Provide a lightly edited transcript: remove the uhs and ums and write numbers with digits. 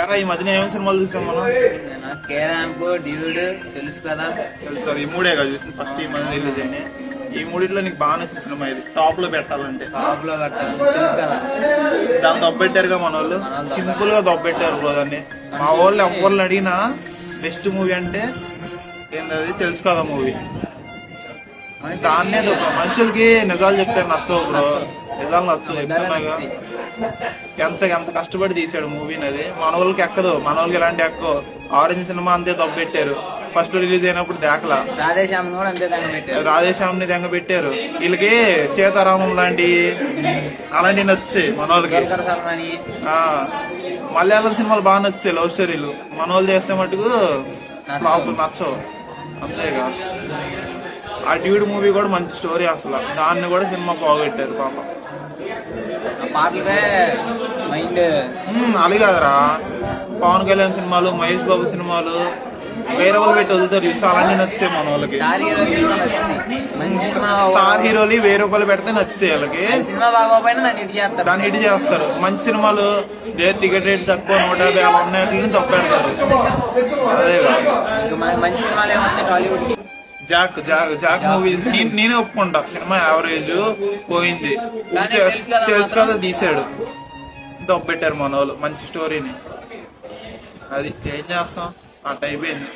ఎరా ఈ మధ్యన ఏమేమి సినిమాలు చూసాం మనం? కేరాంప్, డ్యూడ్, తెలుసు కదా. ఈ మూడే కదా చూసింది ఫస్ట్ ఈ మధ్య రిలీజ్ అయినాయి. ఈ మూడిట్లో నీకు బాగా నచ్చిన సినిమా ఇది టాప్ లో పెట్టాలంటే? టాప్ లో పెట్టాలి, తెలుసు కదా. దాన్ని దొబ్బెట్టారుగా మన వాళ్ళు, సింపుల్ గా దొబ్బెట్టారు బ్రో దాన్ని. మా వాళ్ళు ఎవరిని అడిగినా బెస్ట్ మూవీ అంటే ఏంటది తెలుసు కదా మూవీ. దాన్నే మనుషులకి నిజాలు చెప్తే నచ్చవు బ్రో, నిజాలు నచ్చవు. చెప్తున్నాగా ఎంత కష్టపడి తీసాడు మూవీని, అది మన వాళ్ళకి ఎక్కదు. మన వాళ్ళకి ఎలాంటి ఎక్కో. ఆరెంజ్ సినిమా అంతే దొబ్బెట్టారు ఫస్ట్ రిలీజ్ అయినప్పుడు దాఖలా. రాధేశ్యామ్ని దెంగ పెట్టారు. వీళ్ళకి సీతారామం లాంటి అలాంటివి నచ్చుతాయి మన వాళ్ళకి. మలయాళం సినిమాలు బాగా నచ్చుతాయి, లవ్ స్టోరీలు. మన వాళ్ళు చేస్తే మటుకు ఫ్లాప్ నచ్చవు, అంతేగా. ఆ డ్యూడ్ మూవీ కూడా మంచి స్టోరీ అసలు, దాన్ని కూడా సినిమా పోగొట్టారు పాప. అది కాదురా, పవన్ కళ్యాణ్ సినిమాలు, మహేష్ బాబు సినిమాలు వేరే వాళ్ళు పెట్టి వదులుతారు చూసి, అలాంటి నచ్చుతాయి మన వాళ్ళకి. స్టార్ హీరోలు వేరే వాళ్ళు పెడితే నచ్చుతాయి వాళ్ళకి, దాన్ని హిట్ చేస్తారు. మంచి సినిమాలు టికెట్ రేట్ తక్కువ 150 అలా ఉన్నట్లని తప్పెడతారు. అదేగా మంచి సినిమాలు. జాక్ మూవీస్ నేనే ఒప్పుకుంటా, సినిమా యావరేజ్ పోయింది, తెలుసు కదా తీసాడు, దొబ్బెట్టారు మన వాళ్ళు మంచి స్టోరీని. అది ఏం చేస్తాం, అట్ట అయిపోయింది.